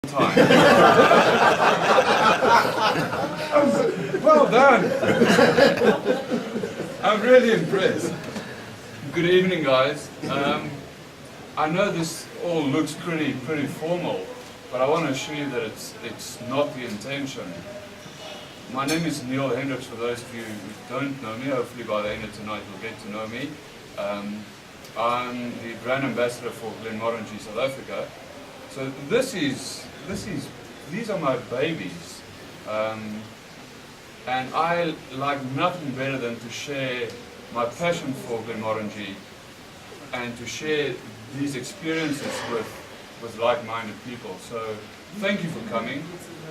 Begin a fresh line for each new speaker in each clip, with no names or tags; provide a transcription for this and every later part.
time. Well done. I'm really impressed. Good evening, guys. I know this all looks pretty formal, but I want to assure you that it's not the intention. My name is Neil Hendricks, for those of you who don't know me. Hopefully by the end of tonight you'll get to know me. I'm the brand ambassador for Glenmorangie, South Africa. So these are my babies. And I like nothing better than to share my passion for Glenmorangie and to share these experiences with like-minded people. So thank you for coming.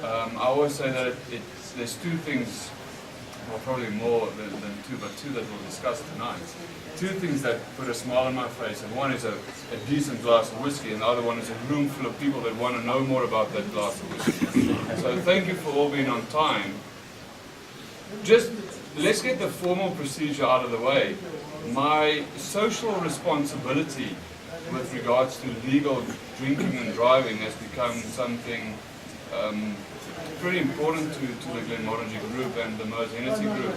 I always say that there's two things, well, probably more than two, but two that we'll discuss tonight. Two things that put a smile on my face, and one is a decent glass of whiskey, and the other one is a room full of people that want to know more about that glass of whiskey. So thank you for all being on time. Just let's get the formal procedure out of the way. My social responsibility with regards to legal drinking and driving has become something pretty important to the Glenmorangie group and the Mo's Hennessy group.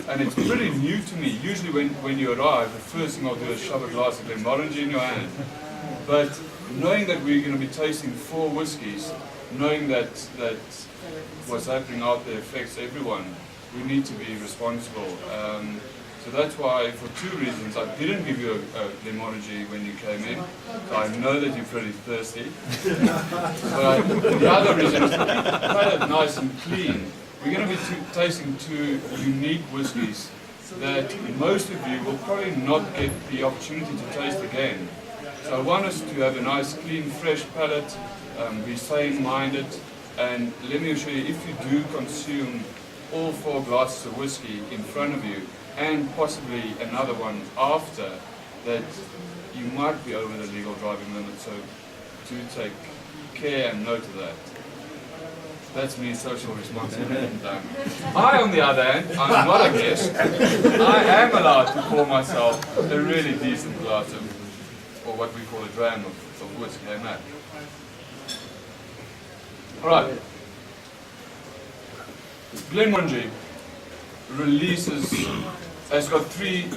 And it's pretty new to me. Usually when you arrive, the first thing I'll do is shove a glass of Glenmorangie in your hand. But knowing that we're going to be tasting 4 whiskies, knowing that what's happening out there affects everyone, we need to be responsible. So that's why, for 2 reasons, I didn't give you a Glenmorangie when you came in. So I know that you're pretty thirsty. But the other reason is to keep it nice and clean. We're going to be tasting 2 unique whiskies that most of you will probably not get the opportunity to taste again. So I want us to have a nice, clean, fresh palate, be sane-minded, and let me assure you, if you do consume all 4 glasses of whiskey in front of you, and possibly another one after, that you might be over the legal driving limit, so do take care and note of that. That's me, social responsibility done. I, on the other hand, I'm not a guest. I am allowed to pour myself a really decent glass of, or what we call a dram of whiskey, hey Matt. Alright. Glenmorangie has got 3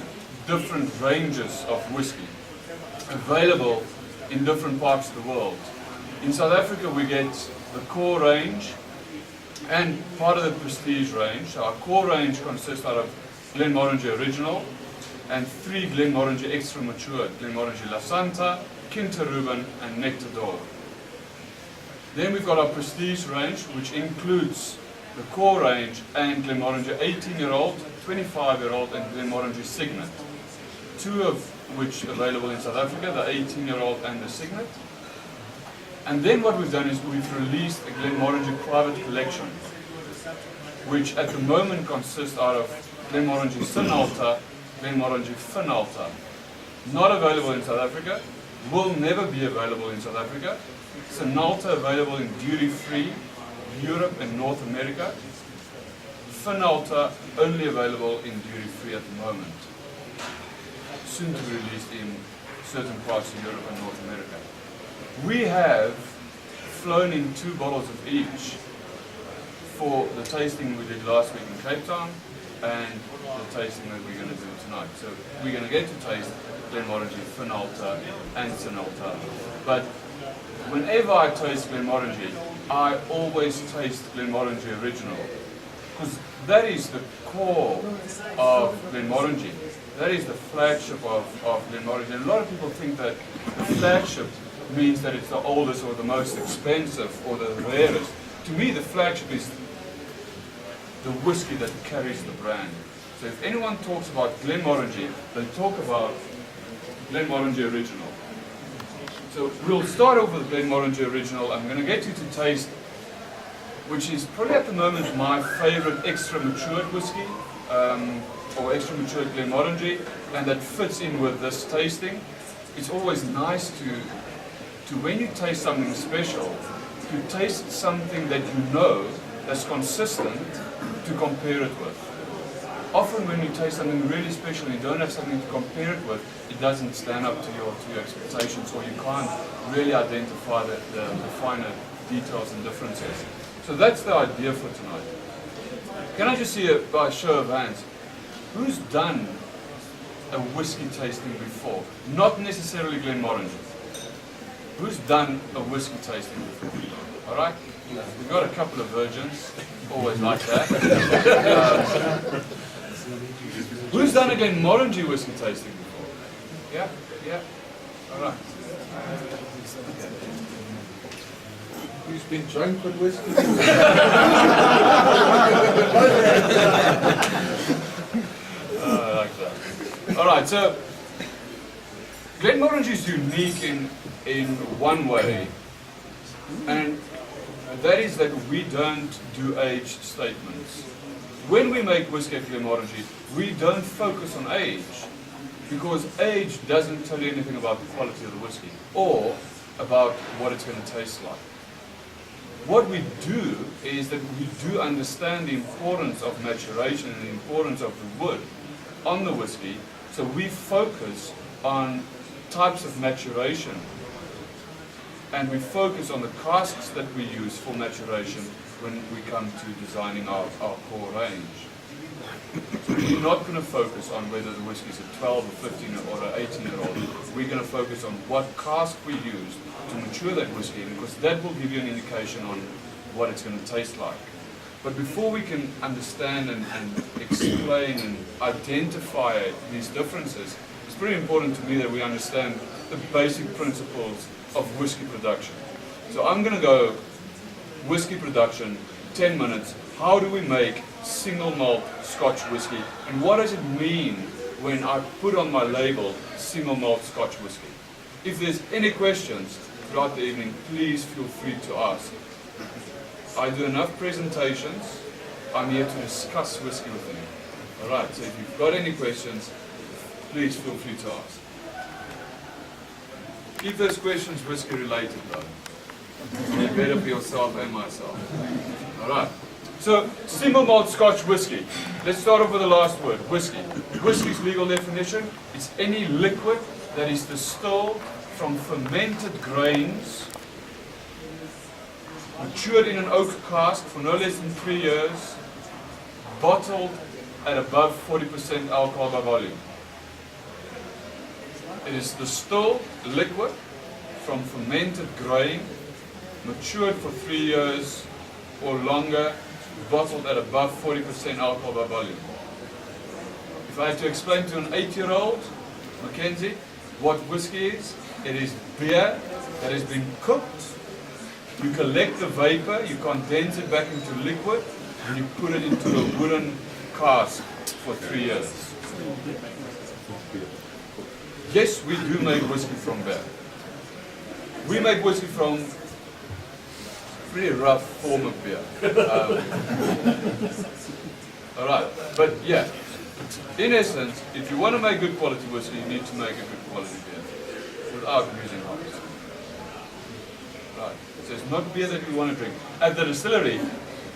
different ranges of whiskey available in different parts of the world. In South Africa we get the core range and part of the prestige range. So our core range consists out of Glenmorangie Original and 3 Glenmorangie Extra Mature, Glenmorangie La Santa, Quinta Ruben and Nectar d'Or. Then we've got our prestige range, which includes the core range and Glenmorangie 18-year-old, 25-year-old and Glenmorangie Signet. 2 of which available in South Africa, the 18-year-old and the Signet. And then what we've done is we've released a Glenmorangie private collection, which at the moment consists out of Glenmorangie Sonnalta, Glenmorangie Finealta. Not available in South Africa, will never be available in South Africa. Sonnalta available in duty-free Europe and North America. Finealta only available in duty-free at the moment. Soon to be released in certain parts of Europe and North America. We have flown in 2 bottles of each for the tasting we did last week in Cape Town and the tasting that we're going to do tonight. So we're going to get to taste Glenmorangie, Finealta and Sonnalta. But whenever I taste Glenmorangie, I always taste Glenmorangie Original, because that is the core of Glenmorangie. That is the flagship of Glenmorangie. And a lot of people think that the flagship means that it's the oldest or the most expensive or the rarest. To me, the flagship is the whiskey that carries the brand. So if anyone talks about Glenmorangie, they talk about Glenmorangie Original. So we'll start off with Glenmorangie Original. I'm going to get you to taste, which is probably at the moment my favorite extra matured whiskey, or extra matured Glenmorangie, and that fits in with this tasting. It's always nice to when you taste something special, to taste something that you know that's consistent to compare it with. Often when you taste something really special and you don't have something to compare it with, it doesn't stand up to your expectations, or you can't really identify the finer details and differences. So that's the idea for tonight. Can I just see by a show of hands, who's done a whiskey tasting before? Not necessarily Glenmorangie. Who's done a whiskey tasting before? All right? We've got a couple of virgins, always like that. Who's done a Glenmorangie whiskey tasting before? Yeah? Yeah? All right.
Who's been drunk with whiskey?
I like that. All right, so Glenmorangie is unique in one way, and that is that we don't do age statements. When we make whiskey at Glenmorangie, we don't focus on age, because age doesn't tell you anything about the quality of the whiskey or about what it's going to taste like. What we do is that we do understand the importance of maturation and the importance of the wood on the whiskey, so we focus on types of maturation, and we focus on the casks that we use for maturation when we come to designing our core range. So we're not going to focus on whether the whiskey is a 12 or 15 or an 18-year-old. We're going to focus on what cask we use to mature that whiskey, because that will give you an indication on what it's going to taste like. But before we can understand and explain and identify these differences, it's pretty important to me that we understand the basic principles of whiskey production. So I'm going to go whiskey production, 10 minutes. How do we make single malt Scotch whiskey? And what does it mean when I put on my label single malt Scotch whiskey? If there's any questions throughout the evening, please feel free to ask. I do enough presentations. I'm here to discuss whiskey with you. All right, so if you've got any questions, please feel free to ask. Keep those questions whiskey related though. Be better for yourself and myself. All right. So, single malt Scotch whiskey. Let's start off with the last word, whiskey. Whiskey's legal definition is any liquid that is distilled from fermented grains, matured in an oak cask for no less than 3 years, bottled at above 40% alcohol by volume. It is distilled liquid from fermented grain, matured for 3 years or longer, bottled at above 40% alcohol by volume. If I had to explain to an 8-year-old, Mackenzie, what whiskey is, it is beer that has been cooked. You collect the vapor, you condense it back into liquid, and you put it into a wooden cask for 3 years. Yes, we do make whiskey from beer. We make whiskey from a pretty rough form of beer. All right, but yeah, in essence, if you want to make good quality whiskey, you need to make a good quality beer without using hops. Right, so it's not beer that we want to drink. At the distillery,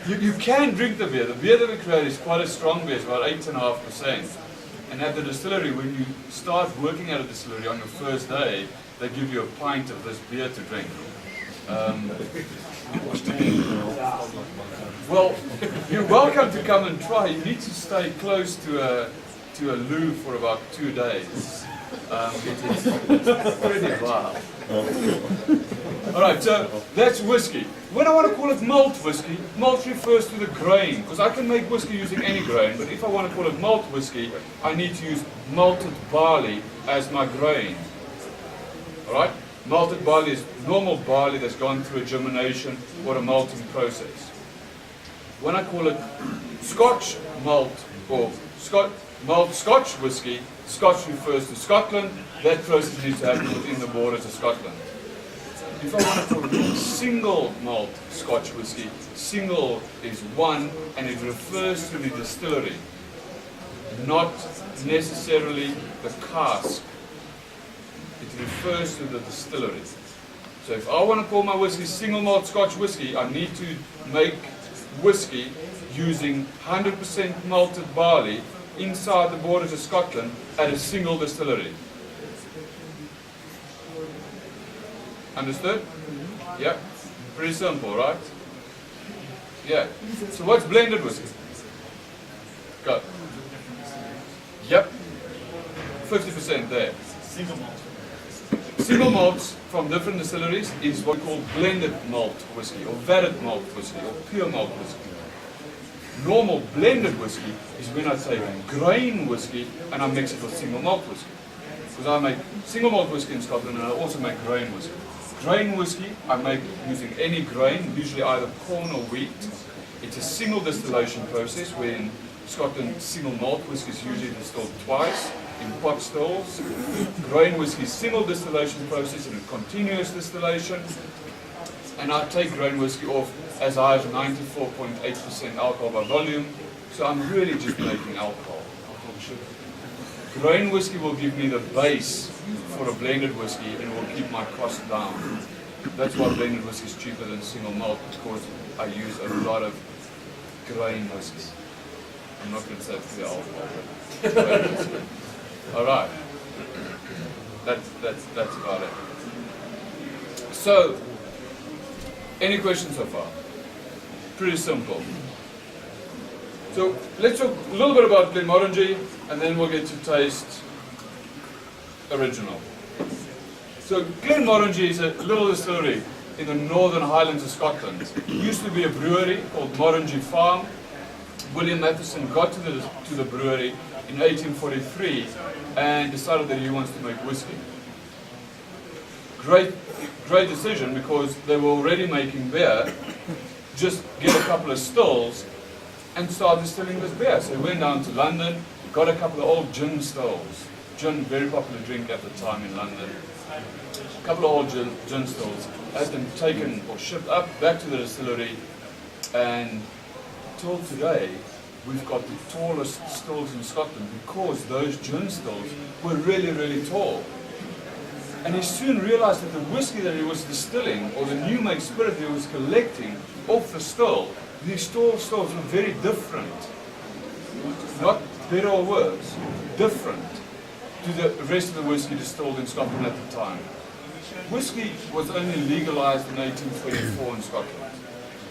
you can drink the beer. The beer that we create is quite a strong beer, it's about 8.5%. And at the distillery, when you start working at a distillery on your first day, they give you a pint of this beer to drink. Well, you're welcome to come and try. You need to stay close to a loo for about 2 days. It's pretty wild. All right, so that's whiskey. When I want to call it malt whiskey, malt refers to the grain, because I can make whiskey using any grain, but if I want to call it malt whiskey, I need to use malted barley as my grain. All right? Malted barley is normal barley that's gone through a germination or a malting process. When I call it Scotch malt or malt Scotch whiskey, Scotch refers to Scotland. That process needs to happen within the borders of Scotland. If I want to call it single malt Scotch whiskey, single is one, and it refers to the distillery, not necessarily the cask. It refers to the distillery. So if I want to call my whiskey single malt Scotch whiskey, I need to make whiskey using 100% malted barley inside the borders of Scotland at a single distillery. Understood? Yeah. Pretty simple, right? Yeah. So what's blended whiskey? Go. Yep. 50% there. Single malts from different distilleries is what we call blended malt whiskey, or vatted malt whiskey, or pure malt whiskey. Normal blended whiskey is when I take grain whiskey and I mix it with single malt whiskey. Because I make single malt whiskey in Scotland and I also make grain whiskey. Grain whiskey I make using any grain, usually either corn or wheat. It's a single distillation process where in Scotland single malt whiskey is usually distilled twice in pot stills. Grain whiskey is single distillation process and a continuous distillation. And I take grain whiskey off as high as 94.8% alcohol by volume. So I'm really just making alcohol. Grain whiskey will give me the base for a blended whiskey and will keep my costs down. That's why blended whiskey is cheaper than single malt, because I use a lot of grain whiskey. I'm not going to say pure alcohol, but grain whiskey. All right. That's about it. So, any questions so far? Pretty simple. So let's talk a little bit about Glenmorangie, and then we'll get to taste original. So Glenmorangie is a little distillery in the Northern Highlands of Scotland. It used to be a brewery called Morangie Farm. William Matheson got to the brewery in 1843 and decided that he wants to make whiskey. Great decision, because they were already making beer. Just get a couple of stills and start distilling this beer. So he went down to London, got a couple of old gin stills. Gin, very popular drink at the time in London. A couple of old gin stills, had them taken or shipped up back to the distillery, and till today we've got the tallest stills in Scotland because those gin stills were really, really tall. And he soon realized that the whiskey that he was distilling, or the new make spirit that he was collecting off the still, these tall stills were very different. Not better or worse, different to the rest of the whiskey distilled in Scotland at the time. Whiskey was only legalized in 1824 in Scotland,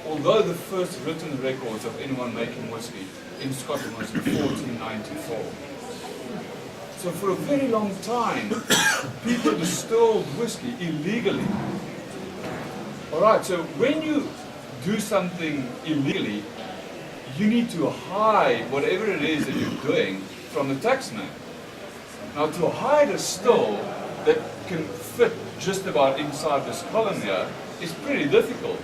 although the first written records of anyone making whiskey in Scotland was in 1494. So for a very long time, people distilled whiskey illegally. Alright, so when you do something illegally, you need to hide whatever it is that you're doing from the taxman. Now, to hide a still that can fit just about inside this column here is pretty difficult.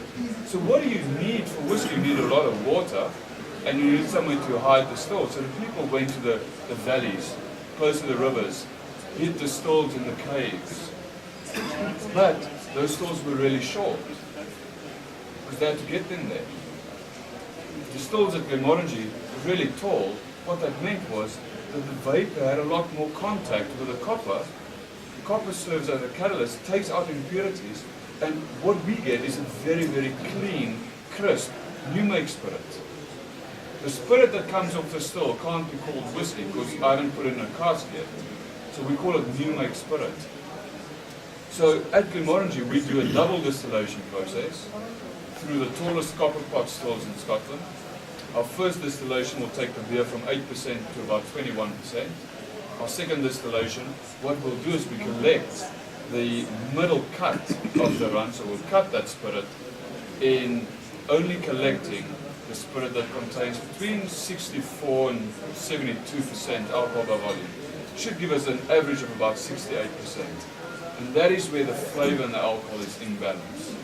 So what do you need for whiskey? You need a lot of water, and you need somewhere to hide the still. So the people went to the valleys, close to the rivers, hid the stills in the caves. But those stills were really short, because they had to get them there. The stills at Glenmorangie were really tall. What that meant was that the vapor had a lot more contact with the copper. The copper serves as a catalyst, takes out impurities, and what we get is a very, very clean, crisp, new make spirit. The spirit that comes off the still can't be called whiskey because I haven't put it in a cask yet. So we call it new make spirit. So at Glenmorangie we do a double distillation process through the tallest copper pot stills in Scotland. Our first distillation will take the beer from 8% to about 21%. Our second distillation, what we'll do is we collect the middle cut of the run, so we'll cut that spirit in only collecting the spirit that contains between 64 and 72% alcohol by volume. Should give us an average of about 68%. And that is where the flavor and the alcohol is in balance.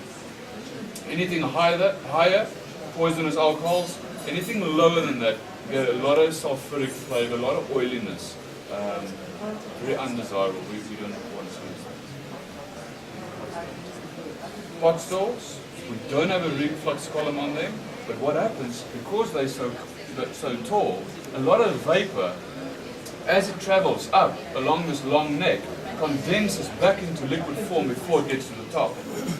Anything higher, poisonous alcohols. Anything lower than that, you get a lot of sulfuric flavor, a lot of oiliness. Very undesirable. We don't want to use that. Pot stills, we don't have a reflux column on them, but what happens, because they're so tall, a lot of vapor, as it travels up along this long neck, condenses back into liquid form before it gets to the top.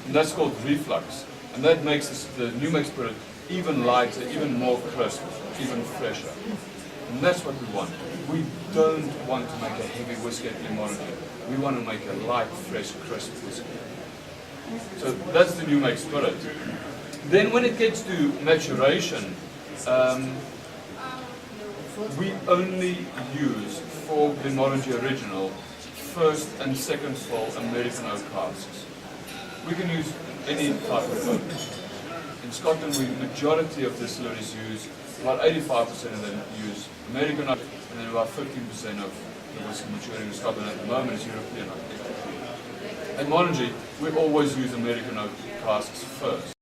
And that's called reflux. And that makes the new make spirit even lighter, even more crisp, even fresher. And that's what we want. We don't want to make a heavy whiskey at Glenmorangie. We want to make a light, fresh, crisp whiskey. So that's the new make spirit. Then when it gets to maturation, we only use for Glenmorangie Original first and second fill American oak casks. We can use any type of oak. In Scotland, majority of distilleries use, about 85% of them use American oak, and then about 15% of the whiskey maturing in Scotland at the moment is European oak. In Glenmorangie, we always use American oak casks first.